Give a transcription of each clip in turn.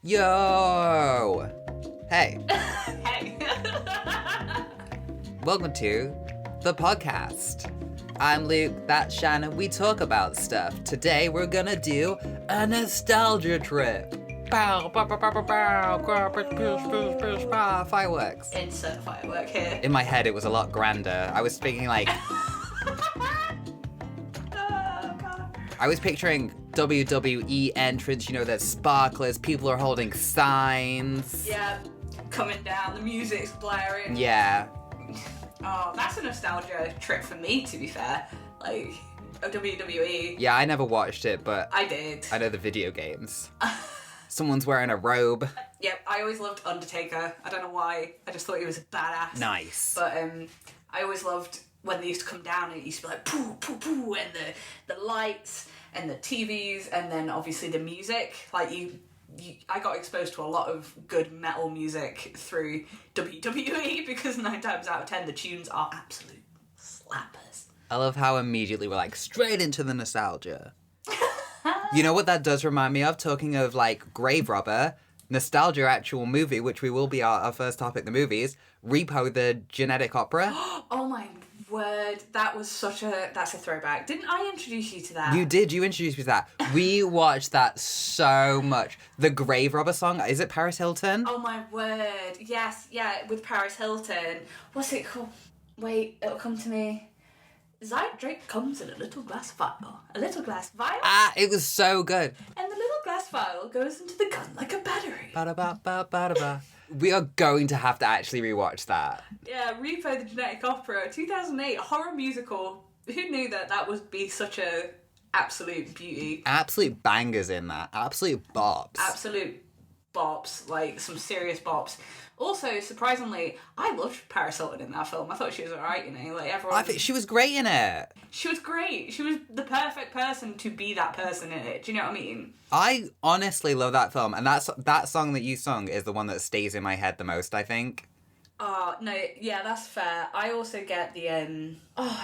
Yo! Hey. Hey. Welcome to the podcast. I'm Luke, that's Shannon. We talk about stuff. Today we're gonna do a nostalgia trip. Bow, bow, bow, bow, bow, bow, fireworks. Insert firework here. In my head, it was a lot grander. I was thinking like, Oh, God. I was picturing WWE entrance, you know, there's sparklers, people are holding signs. Yeah, coming down, the music's blaring. Yeah. Oh, that's a nostalgia trip for me, to be fair. Like, WWE. Yeah, I never watched it, but I did. I know the video games. Someone's wearing a robe. Yep, I always loved Undertaker. I don't know why. I just thought he was a badass. Nice. But I always loved when they used to come down and it used to be like poo, poo, poo, and the lights and the TVs and then obviously the music. Like I got exposed to a lot of good metal music through WWE because 9 times out of 10 the tunes are absolute slappers. I love how immediately we're like straight into the nostalgia. You know what that does remind me of? Talking of like Grave Robber, nostalgia actual movie, which we will be our first topic, the movies, Repo the Genetic Opera. Oh my word, that's a throwback. Didn't I introduce you to that? You did, you introduced me to that. We watched that so much. The Grave Robber song, is it Paris Hilton? Oh my word, yes, yeah, with Paris Hilton. What's it called? Wait, it'll come to me. Zydrate comes in a little glass vial. A little glass vial? Ah, it was so good. And the little glass vial goes into the gun like a battery. Ba-da-ba-ba-ba-da-ba. We are going to have to actually rewatch that. Yeah, Repo the Genetic Opera, 2008, horror musical. Who knew that would be such a absolute beauty? Absolute bangers in that. Absolute bops. Absolute bops, like some serious bops. Also, surprisingly, I loved Paris Hilton in that film. I thought she was alright, you know, like everyone. I think she was great in it. She was great. She was the perfect person to be that person in it. Do you know what I mean? I honestly love that film, and that song that you sung is the one that stays in my head the most, I think. No, yeah, that's fair. I also get the,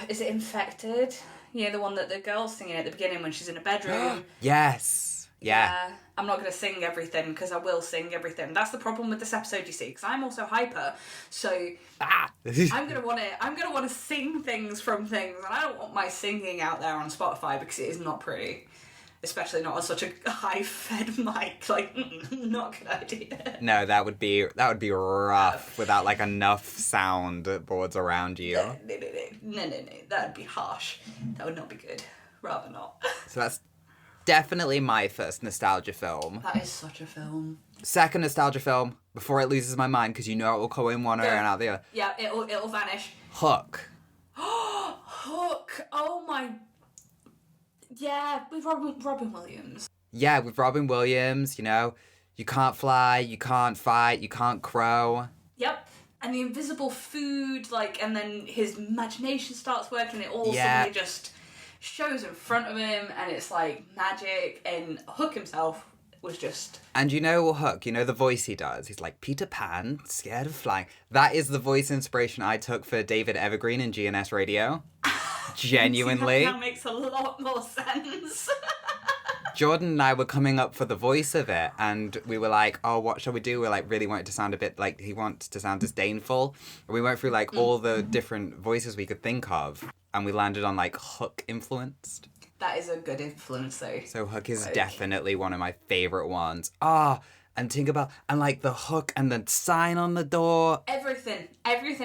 is it Infected? Yeah, the one that the girl's singing at the beginning when she's in a bedroom. Yes. Yeah. I'm not going to sing everything, because I will sing everything. That's the problem with this episode, you see, because I'm also hyper, so I'm going to want to sing things from things, and I don't want my singing out there on Spotify, because it is not pretty. Especially not on such a high-fed mic, like, not a good idea. No, that would be rough without, like, enough sound boards around you. No, that'd be harsh. That would not be good. Rather not. So that's definitely my first nostalgia film. That is such a film. Second nostalgia film, before it loses my mind, because you know it will go in one ear and out the other. Yeah, it'll vanish. Hook. Hook! Oh my... Yeah, with Robin Williams. Yeah, with Robin Williams, you know, you can't fly, you can't fight, you can't crow. Yep. And the invisible food, like, and then his imagination starts working, it all suddenly just shows in front of him, and it's like magic, and Hook himself was just... And you know Hook, you know the voice he does? He's like, Peter Pan, scared of flying. That is the voice inspiration I took for David Evergreen in GNS Radio. Genuinely. That makes a lot more sense. Jordan and I were coming up for the voice of it, and we were like, oh, what shall we do? We like really wanted to sound a bit like he wants to sound disdainful. And we went through like all the different voices we could think of, and we landed on like Hook influenced. That is a good influence though. So Hook is definitely one of my favourite ones. And think about, and like the hook and the sign on the door. Everything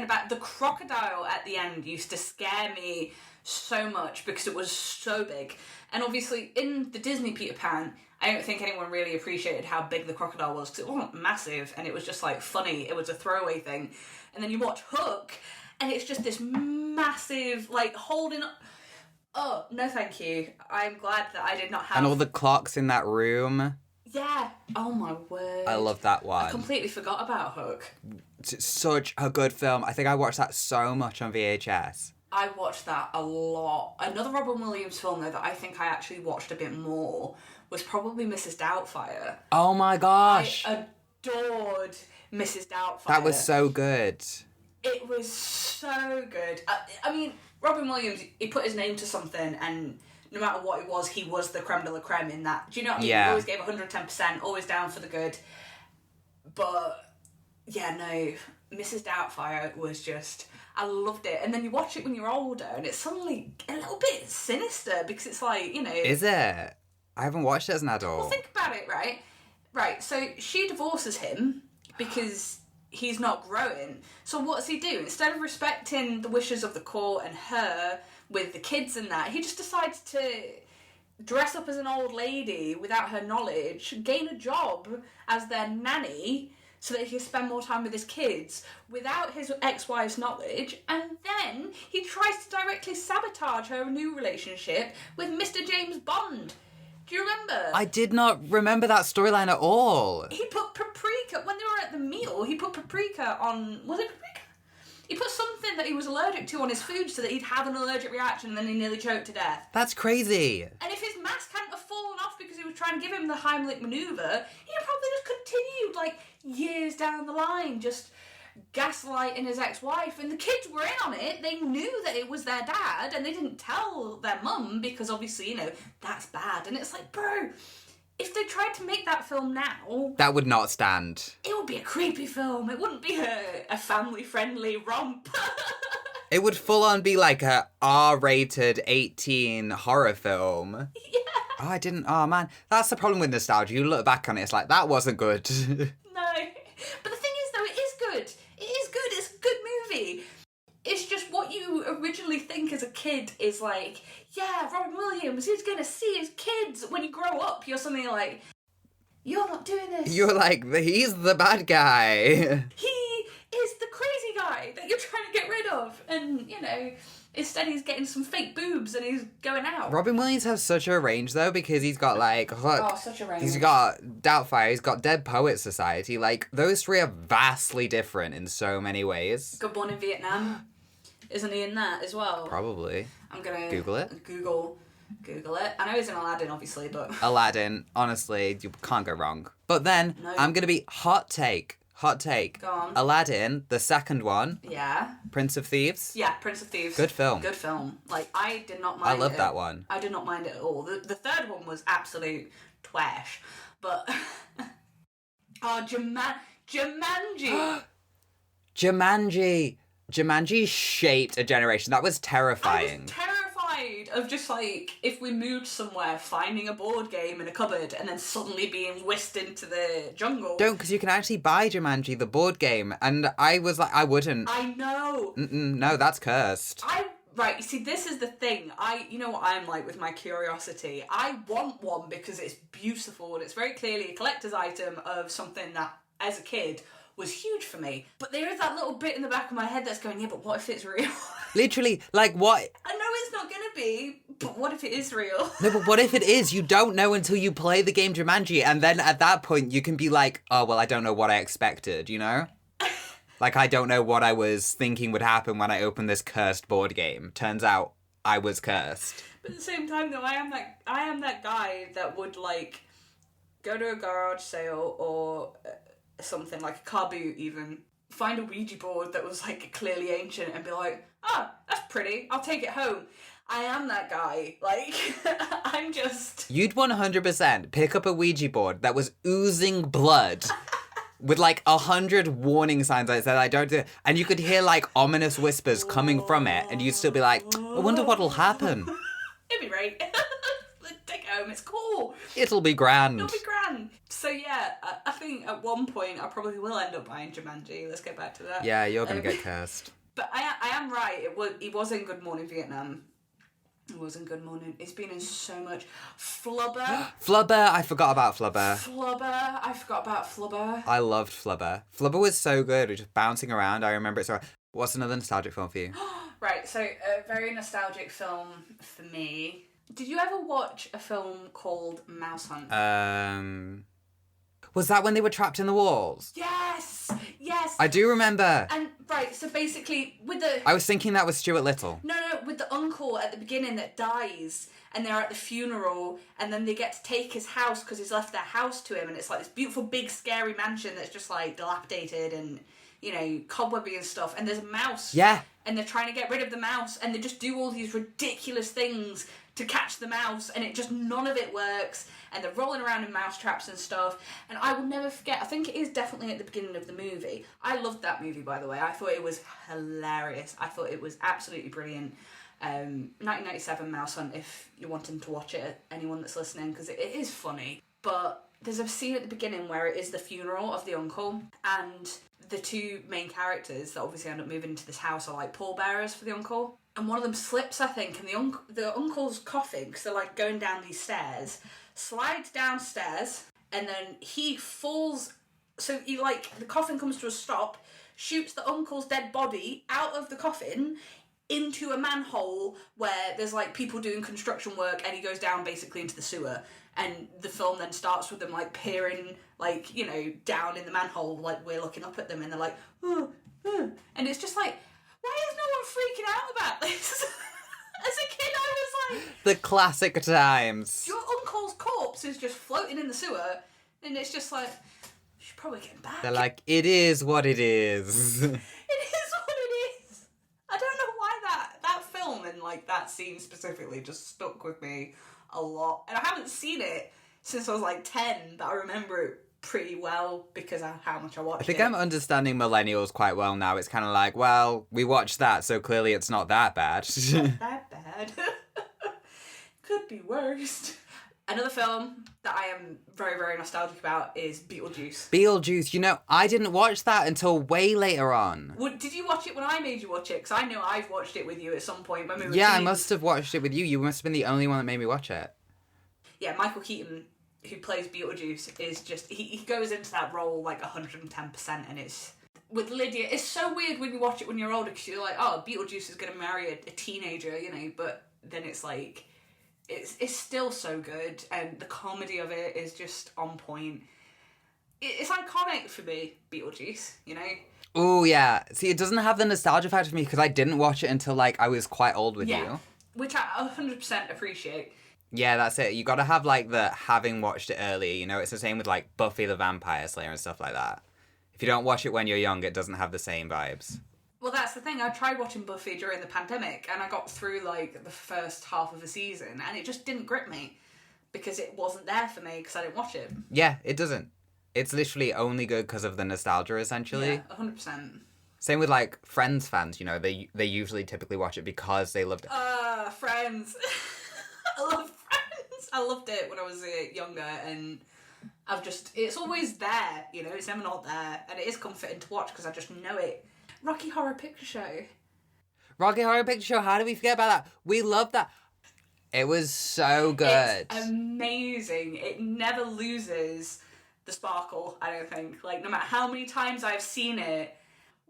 about the crocodile at the end used to scare me so much because it was so big. And obviously in the Disney Peter Pan, I don't think anyone really appreciated how big the crocodile was because it wasn't massive and it was just like funny. It was a throwaway thing. And then you watch Hook and it's just this massive, like holding up. Oh, no thank you. I'm glad that I did not have... And all the clocks in that room. Yeah. Oh my word. I love that one. I completely forgot about Hook. It's such a good film. I think I watched that so much on VHS. I watched that a lot. Another Robin Williams film, though, that I think I actually watched a bit more was probably Mrs. Doubtfire. Oh my gosh. I adored Mrs. Doubtfire. That was so good. It was so good. I mean, Robin Williams, he put his name to something and no matter what it was, he was the creme de la creme in that. Do you know what I mean? Yeah. He always gave 110%, always down for the good. But, yeah, no, Mrs. Doubtfire was just... I loved it. And then you watch it when you're older, and it's suddenly a little bit sinister, because it's like, you know... Is it? I haven't watched it as an adult. Well, think about it, right? Right, so she divorces him because he's not growing. So what does he do? Instead of respecting the wishes of the court and her with the kids and that, he just decides to dress up as an old lady without her knowledge, gain a job as their nanny so that he can spend more time with his kids without his ex-wife's knowledge, and then he tries to directly sabotage her new relationship with Mr. James Bond. Do you remember? I did not remember that storyline at all. He put paprika, when they were at the meal, he put paprika on, was it paprika? He put something that he was allergic to on his food so that he'd have an allergic reaction, and then he nearly choked to death. That's crazy. And if his mask hadn't have fallen off because he was trying to give him the Heimlich manoeuvre, he'd probably just continued, like, years down the line, just gaslighting his ex-wife. And the kids were in on it. They knew that it was their dad, and they didn't tell their mum because, obviously, you know, that's bad. And it's like, bro... If they tried to make that film now... That would not stand. It would be a creepy film. It wouldn't be a family-friendly romp. It would full on be like a R-rated 18 horror film. Yeah. Oh, I didn't... Oh, man. That's the problem with nostalgia. You look back on it, it's like, that wasn't good. No. But the thing is, though, it is good. It is good. It's a good movie. It's just what you originally think as a kid is like, yeah, Robin Williams, he's going to see his kids. When you grow up, you're suddenly like, you're not doing this. You're like, he's the bad guy. He is the crazy guy that you're trying to get rid of. And, you know, instead he's getting some fake boobs and he's going out. Robin Williams has such a range, though, because he's got, like, look. Oh, such a range. He's got Doubtfire, he's got Dead Poets Society. Like, those three are vastly different in so many ways. Good Morning Vietnam. Isn't he in that as well? Probably. I'm gonna Google it. Google it. I know he's in Aladdin, obviously, but... Aladdin, honestly, you can't go wrong. But then, No. I'm gonna be hot take. Go on. Aladdin, the second one, Yeah. Prince of Thieves. Yeah, Prince of Thieves. Good film. Good film. Like, I did not mind it. I love that one. I did not mind it at all. The third one was absolute twash. But... oh, Jumanji. Jumanji. Jumanji shaped a generation. That was terrifying. I was terrified of just, like, if we moved somewhere, finding a board game in a cupboard and then suddenly being whisked into the jungle. Don't, because you can actually buy Jumanji, the board game. And I was like, I wouldn't. I know. No, that's cursed. Right, you see, this is the thing. You know what I'm like with my curiosity. I want one because it's beautiful and it's very clearly a collector's item of something that, as a kid, was huge for me. But there is that little bit in the back of my head that's going, yeah, but what if it's real? Literally, like, what? I know it's not going to be, but what if it is real? No, but what if it is? You don't know until you play the game Jumanji, and then at that point you can be like, oh, well, I don't know what I expected, you know? Like, I don't know what I was thinking would happen when I opened this cursed board game. Turns out I was cursed. But at the same time, though, I am that guy that would, like, go to a garage sale or something, like a car boot even, find a Ouija board that was, like, clearly ancient and be like, that's pretty, I'll take it home. I am that guy. Like, I'm just... You'd 100% pick up a Ouija board that was oozing blood with, like, 100 warning signs that said, I don't do it. And you could hear, like, ominous whispers coming from it, and you'd still be like, I wonder what'll happen. It'd be great. Take it home, it's cool. It'll be grand. It'll be grand. So yeah, I think at one point I probably will end up buying Jumanji. Let's get back to that. Yeah, you're gonna get cursed. But I am right. He was in Good Morning Vietnam. He was in Good Morning. He's been in so much. Flubber. Flubber, I forgot about Flubber. I forgot about Flubber. I loved Flubber. Flubber was so good. We were just bouncing around. I remember it so. What's another nostalgic film for you? Right, so a very nostalgic film for me. Did you ever watch a film called Mouse Hunt? Was that when they were trapped in the walls? Yes! I do remember. And, right, so basically, with the... I was thinking that was Stuart Little. No, with the uncle at the beginning that dies, and they're at the funeral, and then they get to take his house because he's left their house to him, and it's like this beautiful, big, scary mansion that's just, like, dilapidated and, you know, cobwebby and stuff, and there's a mouse. Yeah. And they're trying to get rid of the mouse, and they just do all these ridiculous things to catch the mouse, and it just, none of it works, and they're rolling around in mouse traps and stuff, and I will never forget, I think it is definitely at the beginning of the movie. I loved that movie, by the way. I thought it was hilarious. I thought it was absolutely brilliant. 1997 Mouse Hunt, if you're wanting to watch it, anyone that's listening, because it is funny. But there's a scene at the beginning where it is the funeral of the uncle, and the two main characters that obviously end up moving into this house are like pallbearers for the uncle. And one of them slips, I think, and the uncle's coughing, because they're like going down these stairs, slides downstairs, and then he falls. So he, like, the coffin comes to a stop, shoots the uncle's dead body out of the coffin into a manhole where there's like people doing construction work, and he goes down basically into the sewer. And the film then starts with them like peering, like, you know, down in the manhole, like we're looking up at them, and they're like, oh, oh. And it's just like, why is no one freaking out about this? As a kid, I was like, the classic times. Your uncle's corpse is just floating in the sewer, and it's just like, you should probably get back. They're like, it is what it is. It is what it is. I don't know why that film and like that scene specifically just stuck with me a lot. And I haven't seen it since I was like 10, but I remember it pretty well because of how much I watched it. I think I'm understanding millennials quite well now. It's kind of like, well, we watched that, so clearly it's not that bad. Not that bad. Could be worse. Another film that I am very, very nostalgic about is Beetlejuice. Beetlejuice, you know, I didn't watch that until way later on. Did you watch it when I made you watch it? Because I know I've watched it with you at some point when we were Yeah, teens. I must have watched it with you. You must have been the only one that made me watch it. Yeah, Michael Keaton, who plays Beetlejuice, is just, he goes into that role like 110%, and it's, with Lydia, it's so weird when you watch it when you're older, because you're like, oh, Beetlejuice is going to marry a teenager, you know, but then it's like, it's still so good, and the comedy of it is just on point. It's iconic for me, Beetlejuice, you know? Oh, yeah. See, it doesn't have the nostalgia factor for me because I didn't watch it until, like, I was quite old with you. Which I 100% appreciate. Yeah, that's it. You gotta have, like, the having watched it early, you know? It's the same with, like, Buffy the Vampire Slayer and stuff like that. If you don't watch it when you're young, it doesn't have the same vibes. Well, that's the thing. I tried watching Buffy during the pandemic, and I got through, like, the first half of the season, and it just didn't grip me because it wasn't there for me because I didn't watch it. Yeah, it doesn't. It's literally only good because of the nostalgia, essentially. Yeah, 100%. Same with, like, Friends fans, you know? They usually typically watch it because they loved it. Friends. I love Friends. I loved it when I was younger, and it's always there, you know? It's never not there, and it is comforting to watch because I just know it. Rocky Horror Picture Show. Rocky Horror Picture Show, how did we forget about that? We loved that. It was so good. It's amazing. It never loses the sparkle, I don't think. Like, no matter how many times I've seen it,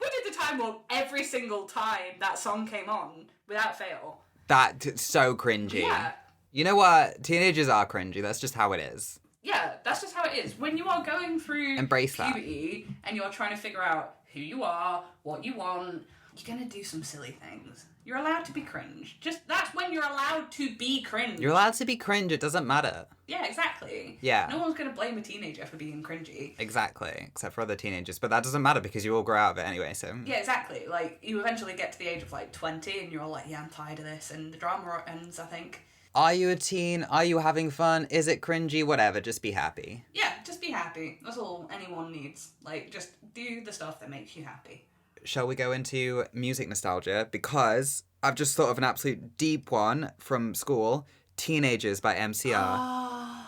we did the time warp every single time that song came on, without fail. That's so cringy. Yeah. You know what? Teenagers are cringy. That's just how it is. Yeah, that's just how it is. When you are going through Embrace that. puberty and you're trying to figure out who you are, what you want, you're going to do some silly things. You're allowed to be cringe. That's when you're allowed to be cringe. You're allowed to be cringe. It doesn't matter. Yeah, exactly. Yeah. No one's going to blame a teenager for being cringy. Exactly. Except for other teenagers. But that doesn't matter because you all grow out of it anyway, so... Yeah, exactly. Like, you eventually get to the age of, like, 20 and you're all like, yeah, I'm tired of this. And the drama ends, I think. Are you a teen? Are you having fun? Is it cringy? Whatever. Just be happy. Yeah, just be happy. That's all anyone needs. Like, just do the stuff that makes you happy. Shall we go into music nostalgia? Because I've just thought of an absolute deep one from school. Teenagers by MCR.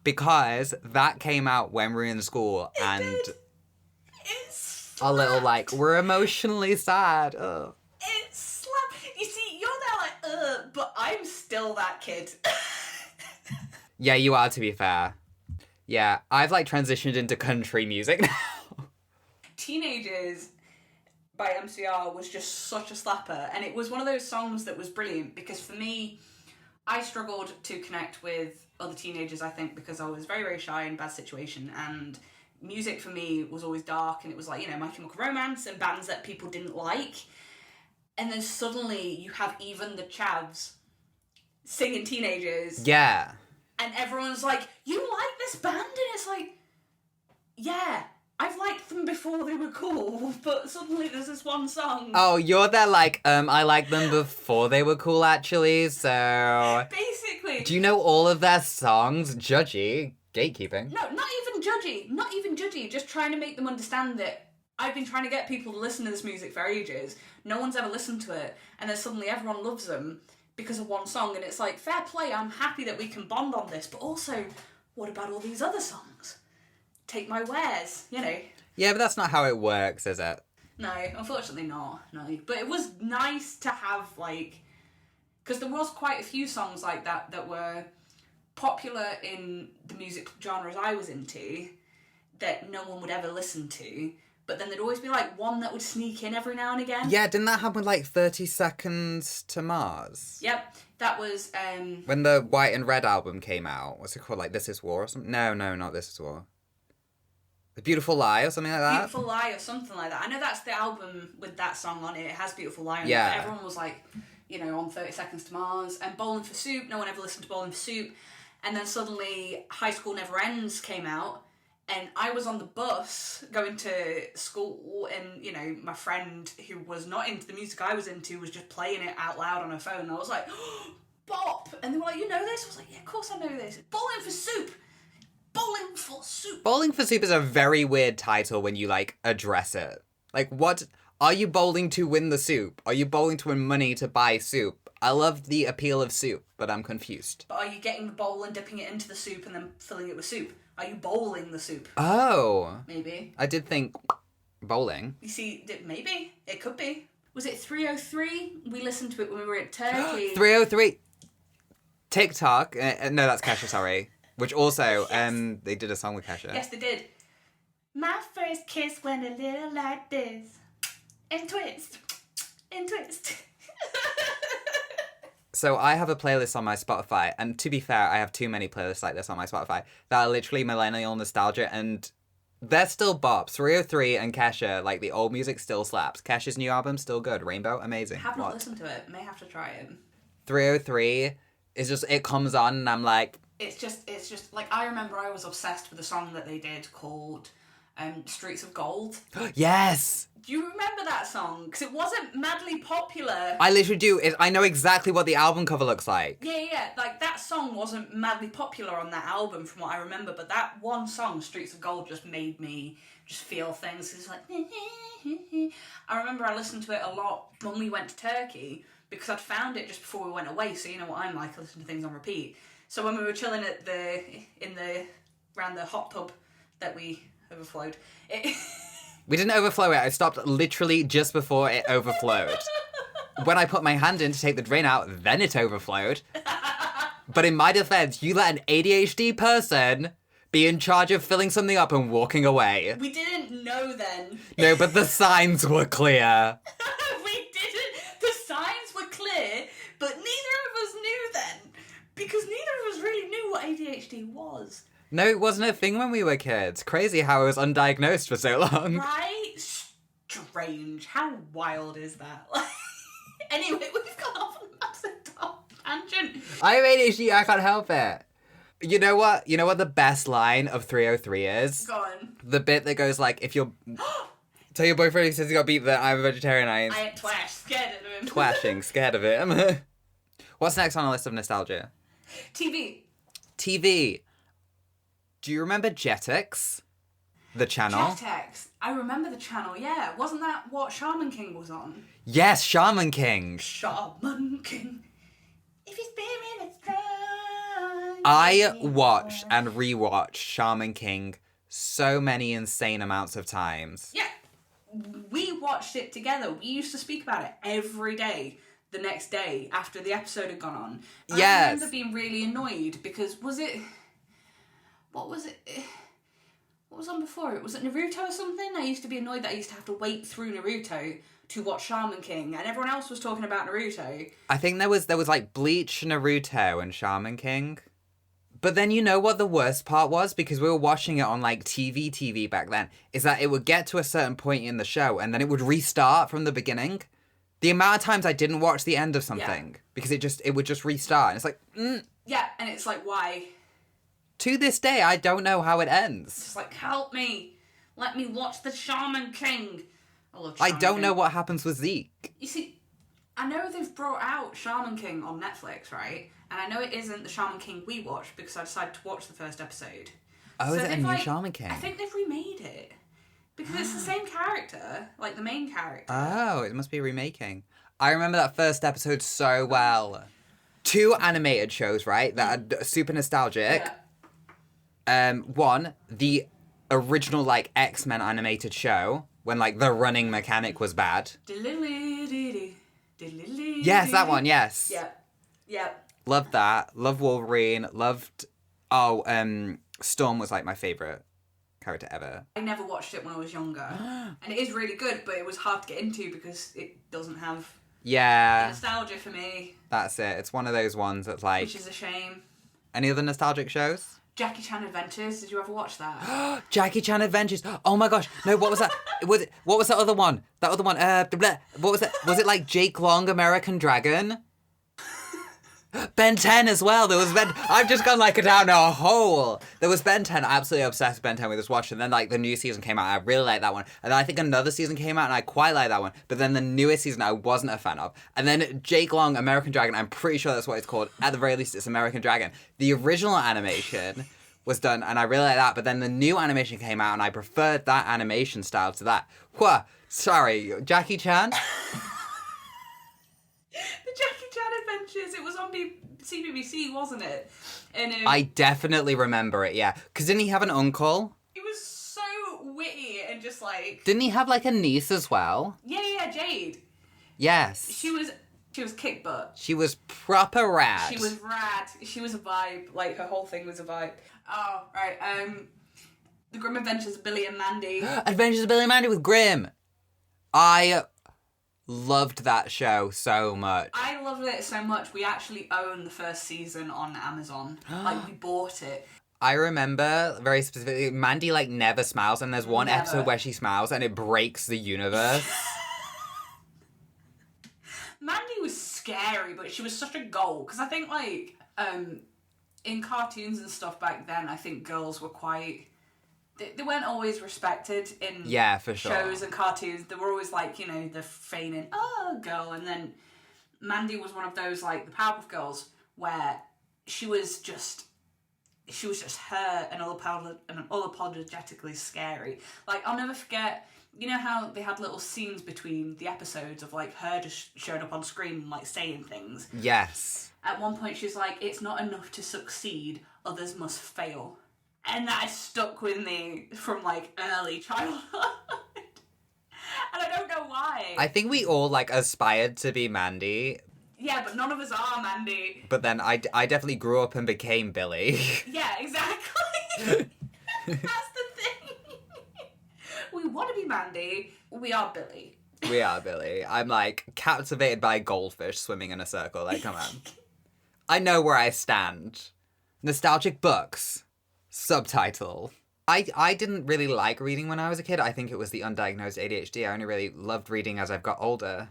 Because that came out when we were in school and It's a little like, we're emotionally sad. Ugh. It's slap. You see, you're there like, but I'm still that kid. Yeah, you are, to be fair. Yeah, I've like transitioned into country music now. Teenagers by MCR was just such a slapper, and it was one of those songs that was brilliant because for me, I struggled to connect with other teenagers, I think, because I was very, very shy in a bad situation, and music for me was always dark, and it was like, you know, My Chemical Romance and bands that people didn't like, and then suddenly you have even the chavs singing Teenagers. Yeah. And everyone's like, you like this band? And it's like, yeah, I've liked them before they were cool, but suddenly there's this one song. Oh, you're there like, I liked them before they were cool, actually, so... Basically. Do you know all of their songs? Judgy. Gatekeeping. No, not even judgy. Not even judgy. Just trying to make them understand that I've been trying to get people to listen to this music for ages. No one's ever listened to it. And then suddenly everyone loves them because of one song. And it's like, fair play, I'm happy that we can bond on this. But also, what about all these other songs? Take My Wares, you know. Yeah, but that's not how it works, is it? No, unfortunately not. No. But it was nice to have, like... Because there was quite a few songs like that that were popular in the music genres I was into that no one would ever listen to. But then there'd always be, like, one that would sneak in every now and again. Yeah, didn't that happen with, like, 30 Seconds to Mars? Yep, that was... When the White and Red album came out, what's it called? Like, This Is War or something? No, not This Is War. A Beautiful Lie or something like that? Beautiful Lie or something like that. I know that's the album with that song on it. It has Beautiful Lie on yeah. it. But everyone was like, you know, on 30 Seconds to Mars. And Bowling for Soup, no one ever listened to Bowling for Soup. And then suddenly High School Never Ends came out. And I was on the bus going to school and, you know, my friend who was not into the music I was into was just playing it out loud on her phone. And I was like, oh, Bop! And they were like, you know this? I was like, yeah, of course I know this. Bowling for Soup! Bowling for Soup! Bowling for Soup is a very weird title when you, like, address it. Like, what? Are you bowling to win the soup? Are you bowling to win money to buy soup? I love the appeal of soup, but I'm confused. But are you getting the bowl and dipping it into the soup and then filling it with soup? Are you bowling the soup? Oh. Maybe. I did think bowling. You see, maybe. It could be. Was it 303? We listened to it when we were at Turkey. 303. TikTok. No, that's Kesha, sorry. Which also, yes. They did a song with Kesha. Yes, they did. My first kiss went a little like this. And twist. And twist. So I have a playlist on my Spotify, and to be fair, I have too many playlists like this on my Spotify that are literally millennial nostalgia, and they're still bops. 303 and Kesha, like, the old music still slaps. Kesha's new album, still good. Rainbow, amazing. Have not listened to it. May have to try it. 303 is just, it comes on, and I'm like... It's just, like, I remember I was obsessed with a song that they did called Streets of Gold. Yes! Do you remember that song? Because it wasn't madly popular. I literally do. I know exactly what the album cover looks like. Yeah. Like, that song wasn't madly popular on that album from what I remember, but that one song, Streets of Gold, just made me just feel things. It's like... I remember I listened to it a lot when we went to Turkey because I'd found it just before we went away, so you know what I'm like, I listen to things on repeat. So when we were chilling around the hot tub that we overflowed, We didn't overflow it. I stopped literally just before it overflowed. When I put my hand in to take the drain out, then it overflowed. But in my defense, you let an ADHD person be in charge of filling something up and walking away. We didn't know then. No, but the signs were clear. We didn't. The signs were clear, but neither of us knew then. Because neither of us really knew what ADHD was. No, it wasn't a thing when we were kids. Crazy how I was undiagnosed for so long. Right? Strange. How wild is that? Anyway, we've gone off on a massive tangent. I have ADHD, I can't help it. You know what? You know what the best line of 303 is? Go on. The bit that goes like, if you're... Tell your boyfriend he says he got beat that I'm a vegetarian, I ain't twash, scared of him. Twashing, scared of it. What's next on the list of nostalgia? TV. Do you remember Jetix? The channel? Jetix. I remember the channel, yeah. Wasn't that what Shaman King was on? Yes, Shaman King. Shaman King. If your spirit is strong. I watched and rewatched Shaman King so many insane amounts of times. Yeah. We watched it together. We used to speak about it every day. The next day after the episode had gone on. Yes. I remember being really annoyed because what was on before it? Was it Naruto or something? I used to be annoyed that I used to have to wait through Naruto to watch Shaman King, and everyone else was talking about Naruto. I think there was like Bleach, Naruto, and Shaman King. But then you know what the worst part was? Because we were watching it on like TV back then, is that it would get to a certain point in the show and then it would restart from the beginning. The amount of times I didn't watch the end of something because it would just restart, and it's like, Yeah, and it's like, why? To this day, I don't know how it ends. It's just like, help me. Let me watch the Shaman King. I love I Shaman don't King. know what happens with Zeke. You see, I know they've brought out Shaman King on Netflix, right? And I know it isn't the Shaman King we watched because I decided to watch the first episode. Oh, So is it a they've, new Shaman King? I think they've remade it. Because it's the same character, like the main character. Oh, it must be remaking. I remember that first episode so well. 2 animated shows, right, that are super nostalgic. Yeah. One, the original, like, X-Men animated show, when, like, the running mechanic was bad. Yes, that one, yes. Yep. Loved that. Loved Wolverine. Loved... Storm was, like, my favourite character ever. I never watched it when I was younger. And it is really good, but it was hard to get into because it doesn't have nostalgia for me. That's it. It's one of those ones that's like... Which is a shame. Any other nostalgic shows? Jackie Chan Adventures. Did you ever watch that? Jackie Chan Adventures. Oh my gosh. No, what was that? What was that other one? What was it? Was it like Jake Long, American Dragon? Ben 10 as well. There was Ben... I've just gone like down a hole. There was Ben 10. Absolutely obsessed with Ben 10. We just watched it. And then like the new season came out. I really liked that one. And then I think another season came out and I quite liked that one. But then the newest season I wasn't a fan of. And then Jake Long, American Dragon. I'm pretty sure that's what it's called. At the very least, it's American Dragon. The original animation was done and I really liked that. But then the new animation came out and I preferred that animation style to that. Sorry, Jackie Chan? Jackie Chan Adventures. It was on CBBC, wasn't it? And I definitely remember it, yeah. Because didn't he have an uncle? He was so witty and just like... Didn't he have like a niece as well? Yeah, Jade. Yes. She was kick butt. She was proper rad. She was rad. She was a vibe. Like, her whole thing was a vibe. Oh, right. The Grim Adventures of Billy and Mandy. Adventures of Billy and Mandy with Grimm. I loved that show so much. I loved it so much. We actually own the first season on Amazon. Like, we bought it. I remember very specifically, Mandy like never smiles, and there's one episode where she smiles and it breaks the universe. Mandy was scary, but she was such a goal. Because I think, like, in cartoons and stuff back then, I think girls were quite... They weren't always respected in for sure. shows and cartoons. They were always like, you know, the feigning, girl. And then Mandy was one of those, like, the Powerpuff Girls, where she was just her and unapologetically scary. Like, I'll never forget, you know how they had little scenes between the episodes of, like, her just showing up on screen and, like, saying things? Yes. At one point, she's like, it's not enough to succeed, others must fail. And that stuck with me from, like, early childhood. And I don't know why. I think we all, like, aspired to be Mandy. Yeah, but none of us are Mandy. But then I definitely grew up and became Billy. Yeah, exactly. That's the thing. We want to be Mandy. We are Billy. We are Billy. I'm, like, captivated by goldfish swimming in a circle. Like, come on. I know where I stand. Nostalgic books. Subtitle. I didn't really like reading when I was a kid. I think it was the undiagnosed ADHD. I only really loved reading as I've got older.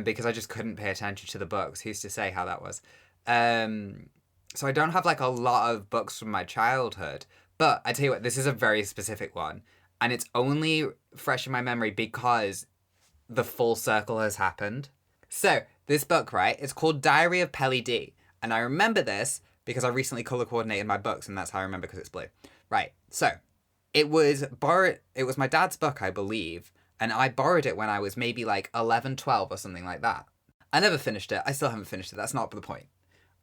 Because I just couldn't pay attention to the books. Who's to say how that was? So I don't have, like, a lot of books from my childhood. But I tell you what, this is a very specific one. And it's only fresh in my memory because the full circle has happened. So, this book, right, it's called Diary of Pelly D. And I remember this because I recently colour coordinated my books, and that's how I remember because it's blue. Right, so, it was my dad's book, I believe, and I borrowed it when I was maybe like 11, 12 or something like that. I never finished it. I still haven't finished it. That's not the point.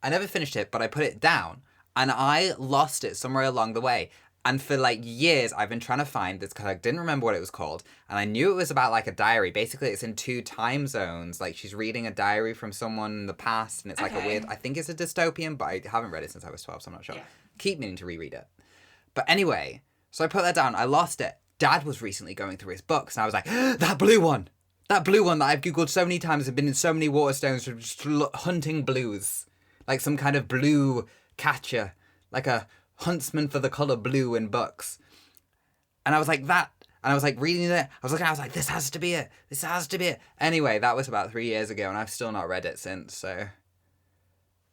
I never finished it, but I put it down, and I lost it somewhere along the way. And for, like, years, I've been trying to find this because I didn't remember what it was called. And I knew it was about, like, a diary. Basically, it's in 2 time zones. Like, she's reading a diary from someone in the past. And it's, like, a weird... I think it's a dystopian, but I haven't read it since I was 12, so I'm not sure. Yeah. Keep meaning to reread it. But anyway, so I put that down. I lost it. Dad was recently going through his books. And I was like, that blue one! That blue one that I've Googled so many times. I've been in so many Waterstones for just hunting blues. Like some kind of blue catcher. Like a... huntsman for the colour blue in books. And I was like, that. And I was like reading it. I was like, this has to be it. This has to be it. Anyway, that was about 3 years ago and I've still not read it since, so.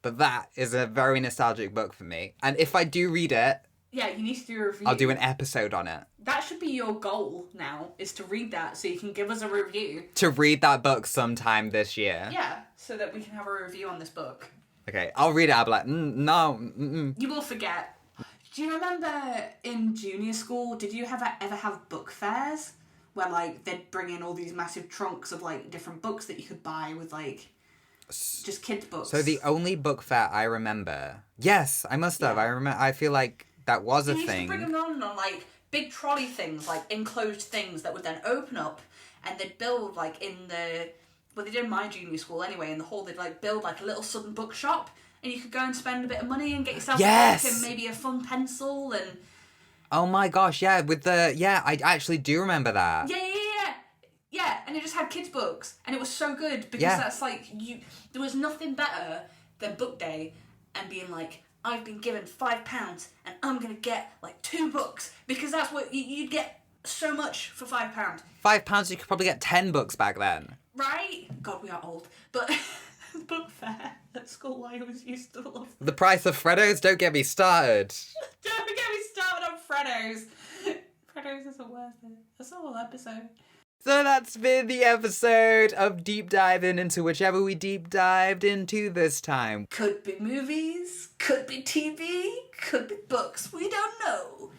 But that is a very nostalgic book for me. And if I do read it, Yeah, you need to do a review. I'll do an episode on it. That should be your goal now, is to read that so you can give us a review. To read that book sometime this year. Yeah, so that we can have a review on this book. Okay, I'll read it. I'll be like, no. Mm-mm. You will forget. Do you remember in junior school, did you ever have book fairs? Where, like, they'd bring in all these massive trunks of, like, different books that you could buy with, like, just kids' books. So the only book fair I remember... Yes, I must have. Yeah. I feel like that was a They used thing. to bring them on, like, big trolley things, like, enclosed things that would then open up, and they'd build, like, in the... Well, they did in my junior school anyway, in the hall, they'd, like, build, like, a little sudden bookshop, and you could go and spend a bit of money and get yourself a book and maybe a fun pencil, and... Oh my gosh, yeah, with the... Yeah, I actually do remember that. Yeah, and it just had kids' books, and it was so good, because that's, like, there was nothing better than book day, and being like, I've been given £5 and I'm gonna get like 2 books, because that's what you'd get so much for £5. £5, you could probably get 10 books back then. Right? God, we are old. But book fair at school, I always used to love. The price of Freddos? Don't get me started. Don't get me started on Freddos. Freddos isn't worth it. That's a whole episode. So that's been the episode of Deep Diving into whichever we deep dived into this time. Could be movies, could be TV, could be books, we don't know.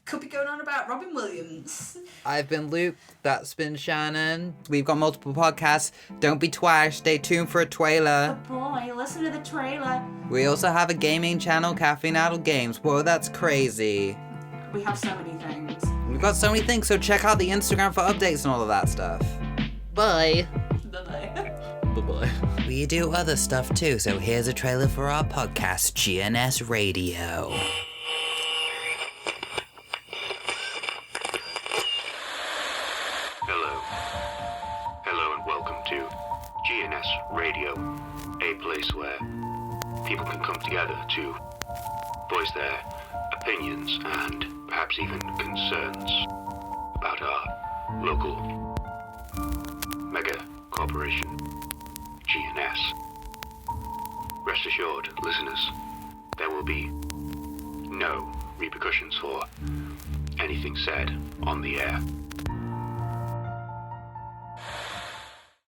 Could be going on about Robin Williams. I've been Luke, that's been Shannon. We've got multiple podcasts. Don't be twice, stay tuned for a trailer. Oh boy, listen to the trailer. We also have a gaming channel, Caffeine Adult Games. Whoa, that's crazy. We have so many things. We've got so many things, so check out the Instagram for updates and all of that stuff. Bye. Bye-bye. Bye-bye. We do other stuff too, so here's a trailer for our podcast, GNS Radio. Hello and welcome to GNS Radio, a place where people can come together to voice their opinions and perhaps even concerns about our local mega corporation, GNS. Rest assured, listeners, there will be no repercussions for anything said on the air.